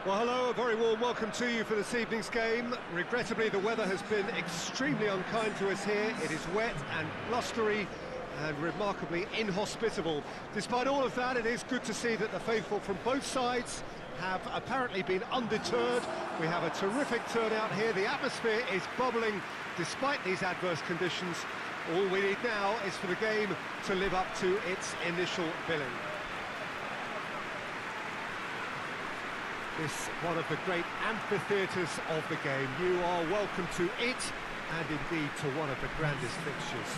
Well, hello, a very warm welcome to you for this evening's game. Regrettably, the weather has been extremely unkind to us here. It is wet and blustery and remarkably inhospitable. Despite all of that, it is good to see that the faithful from both sides have apparently been undeterred. We have a terrific turnout here. The atmosphere is bubbling despite these adverse conditions. All we need now is for the game to live up to its initial billing. This one of the great amphitheatres of the game. You are welcome to it, and indeed to one of the grandest fixtures.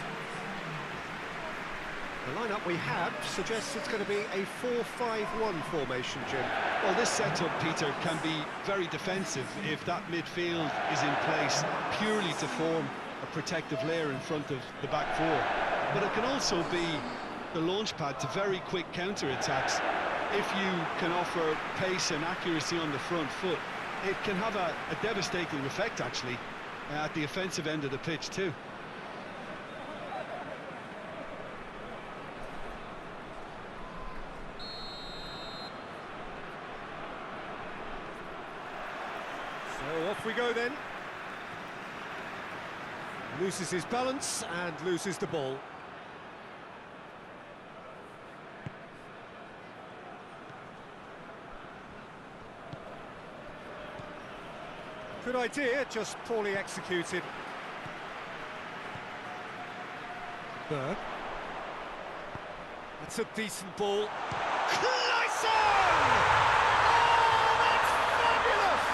The lineup we have suggests it's going to be a 4-5-1 formation, Jim. Well, this setup, Peter, can be very defensive if that midfield is in place purely to form a protective layer in front of the back four. But it can also be the launchpad to very quick counter-attacks. If you can offer pace and accuracy on the front foot, it can have a devastating effect, actually, at the offensive end of the pitch, too. So off we go then. Loses his balance and loses the ball. Good idea, just poorly executed. Berg. That's a decent ball. Kleisen! Oh, that's fabulous!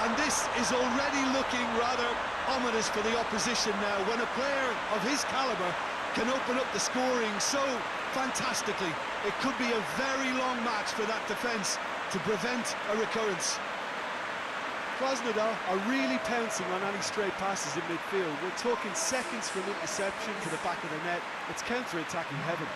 And this is already looking rather ominous for the opposition now, when a player of his calibre can open up the scoring so fantastically. It could be a very long match for that defence to prevent a recurrence. Krasnodar are really pouncing on any stray passes in midfield. We're talking seconds from interception to the back of the net. It's counter-attacking heaven.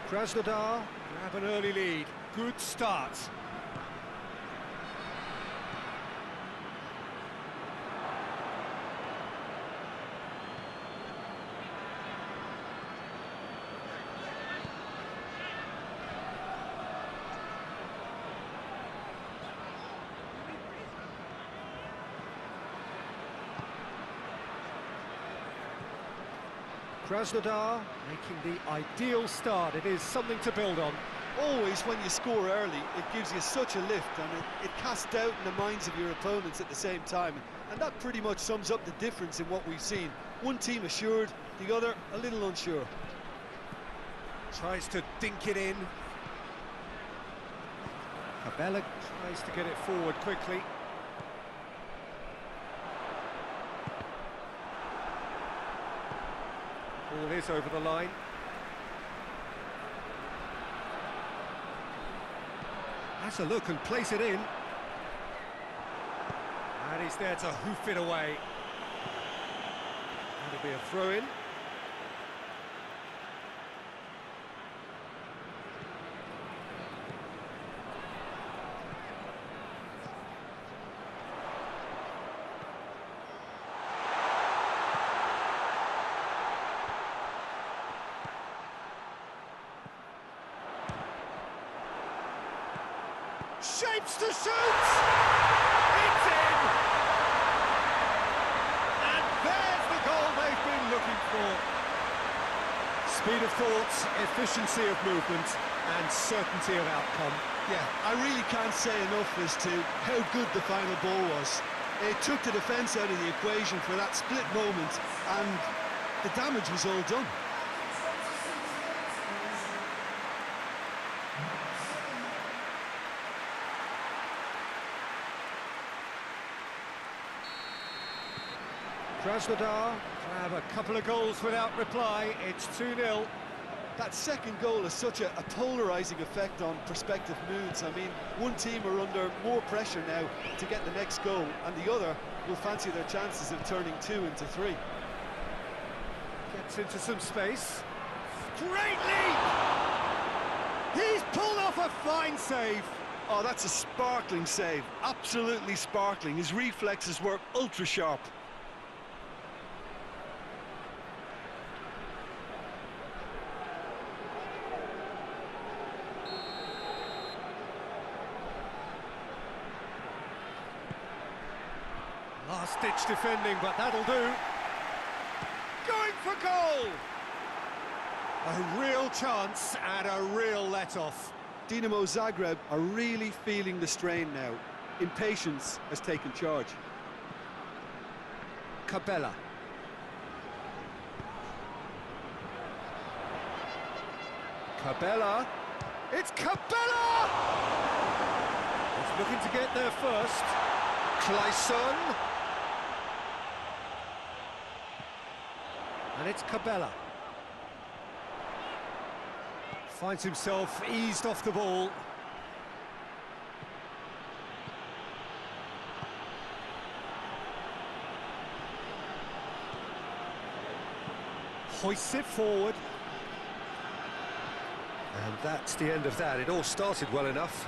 Krasnodar have an early lead. Good start. Krasnodar making the ideal start. It is something to build on. Always, when you score early, it gives you such a lift, and it casts doubt in the minds of your opponents at the same time. And that pretty much sums up the difference in what we've seen. One team assured, the other a little unsure. Tries to dink it in. Cabella tries to get it forward quickly. Ball is over the line. Has a look and place it in. And he's there to hoof it away. That'll be a throw-in. Shapes to shoot! It's in! And there's the goal they've been looking for. Speed of thought, efficiency of movement, and certainty of outcome. Yeah, I really can't say enough as to how good the final ball was. It took the defence out of the equation for that split moment, and the damage was all done. Krasnodar have a couple of goals without reply. It's 2-0. That second goal has such a polarising effect on prospective moods. I mean, one team are under more pressure now to get the next goal, and the other will fancy their chances of turning 2 into 3. Gets into some space. Great leap! He's pulled off, a fine save. Oh, that's a sparkling save, absolutely sparkling. His reflexes were ultra sharp. Last-ditch defending, but that'll do. Going for goal! A real chance and a real let-off. Dinamo Zagreb are really feeling the strain now. Impatience has taken charge. Cabela. Cabela. It's Cabela! He's looking to get there first. Clayson. And it's Cabela. Finds himself eased off the ball. Hoists it forward. And that's the end of that. It all started well enough.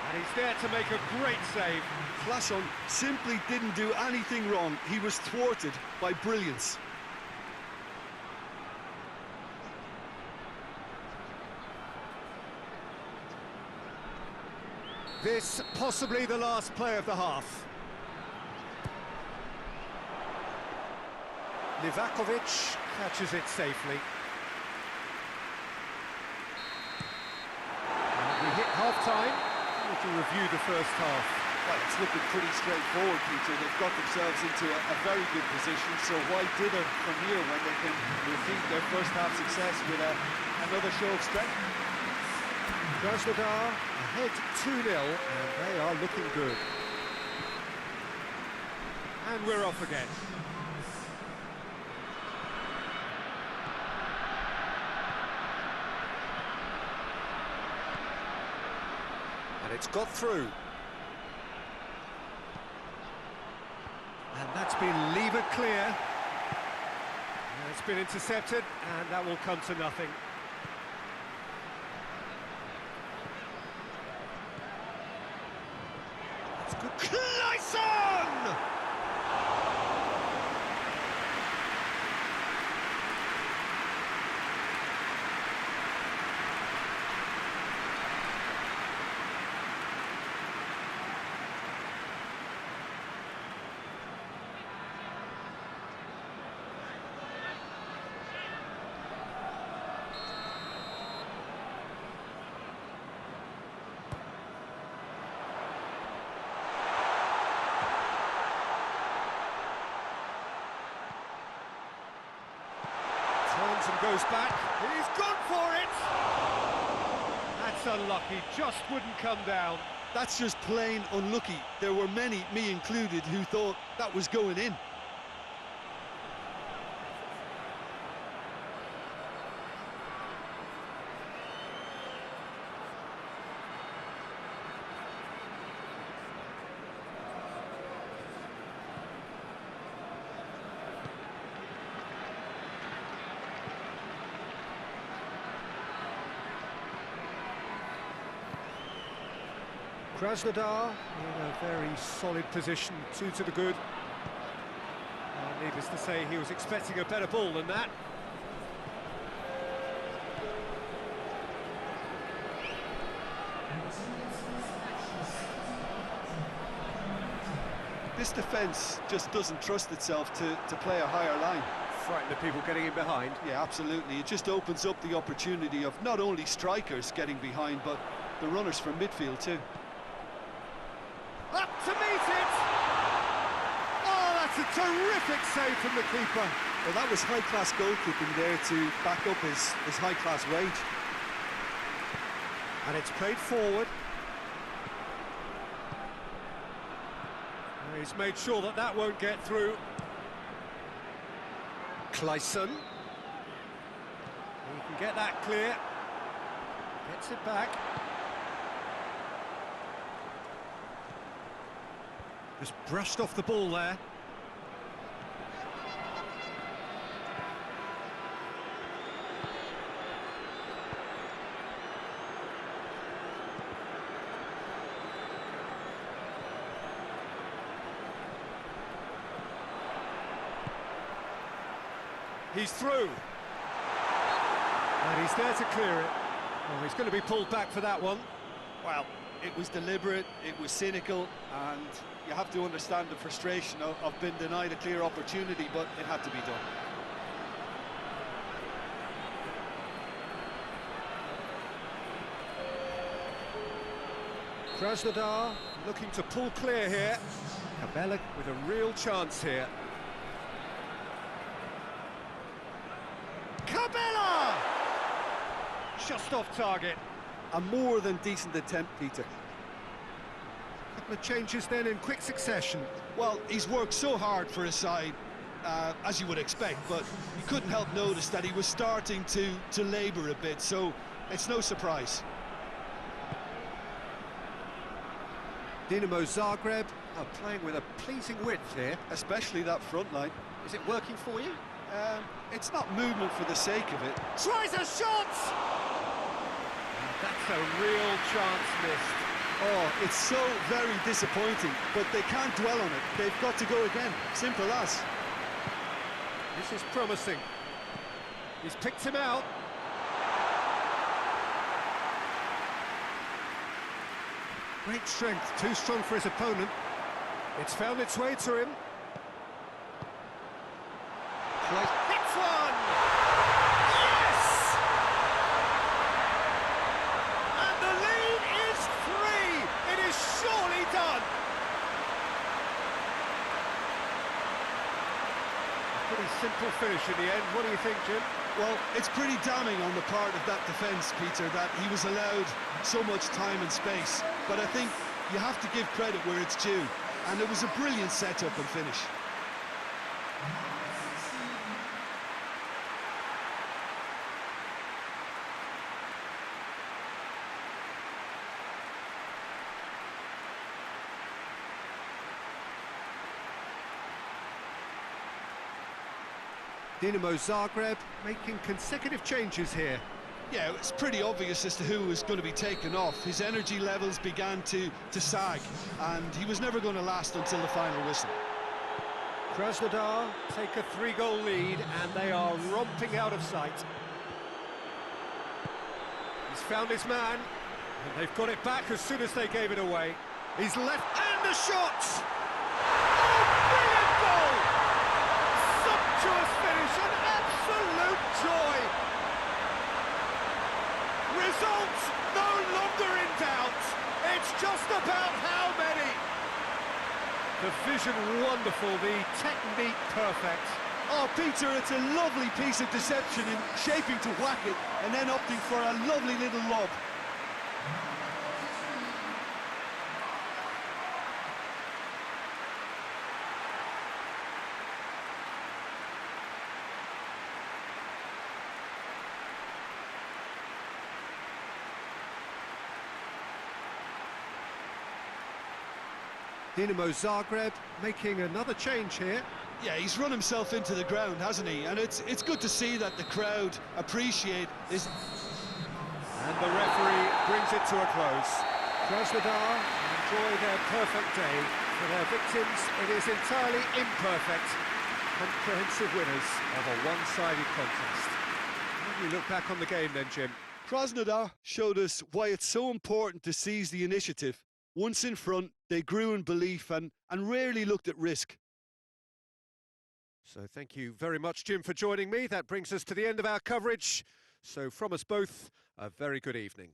And he's there to make a great save. Classon simply didn't do anything wrong. He was thwarted by brilliance. This possibly the last play of the half. Livakovic catches it safely. And we hit half-time. To review the first half. Well, it's looking pretty straightforward, Peter. They've got themselves into a very good position, so why dither from here when they can repeat their first half success with another show of strength? Krasnodar ahead 2-0, and they are looking good. And we're off again. And it's got through. And that's been levered clear. And it's been intercepted, and that will come to nothing. That's good. Clayson! Turns and goes back. He's gone for it! That's unlucky, just wouldn't come down. That's just plain unlucky. There were many, me included, who thought that was going in. Krasnodar in a very solid position, 2 to the good. Needless to say, he was expecting a better ball than that. This defence just doesn't trust itself to play a higher line. Frighten the people getting in behind. Yeah, absolutely. It just opens up the opportunity of not only strikers getting behind, but the runners from midfield too. Up to meet it! Oh, that's a terrific save from the keeper. Well, that was high-class goalkeeping there to back up his high-class wage. And it's played forward. He's made sure that that won't get through. Clayson. He can get that clear. Gets it back. Just brushed off the ball there. He's through. And he's there to clear it. Oh, he's going to be pulled back for that one. Well, it was deliberate, it was cynical, and you have to understand the frustration of being denied a clear opportunity, but it had to be done. Krasnodar looking to pull clear here. Kabela with a real chance here. Kabela! Just off target. A more than decent attempt, Peter. Couple of changes then in quick succession. Well, he's worked so hard for his side, as you would expect, but you couldn't help notice that he was starting to labour a bit, so it's no surprise. Dinamo Zagreb are playing with a pleasing width here. Especially that front line. Is it working for you? It's not movement for the sake of it. Tries a shot! That's a real chance missed. Oh, it's so very disappointing, but they can't dwell on it. They've got to go again. Simple as. This is promising. He's picked him out. Great strength, too strong for his opponent. It's found its way to him. Hits one! Yes! And the lead is 3! It is surely done! A pretty simple finish in the end. What do you think, Jim? Well, it's pretty damning on the part of that defence, Peter, that he was allowed so much time and space. But I think you have to give credit where it's due, and it was a brilliant setup and finish. Dinamo Zagreb making consecutive changes here. Yeah, it's pretty obvious as to who was going to be taken off. His energy levels began to sag, and he was never going to last until the final whistle. Krasnodar take a 3-goal lead, and they are romping out of sight. He's found his man, and they've got it back as soon as they gave it away. He's left, and the shot! Oh, brilliant goal! Sumptuous finish, an absolute joy! Result no longer in doubt. It's just about how many. The vision wonderful, the technique perfect. Oh, Peter, it's a lovely piece of deception in shaping to whack it and then opting for a lovely little lob. Dinamo Zagreb making another change here. Yeah, he's run himself into the ground, hasn't he? And it's good to see that the crowd appreciate this. And the referee brings it to a close. Krasnodar enjoy their perfect day. For their victims, it is entirely imperfect. Comprehensive winners of a one-sided contest. When you look back on the game then, Jim. Krasnodar showed us why it's so important to seize the initiative. Once in front, they grew in belief and rarely looked at risk. So thank you very much, Jim, for joining me. That brings us to the end of our coverage. So from us both, a very good evening.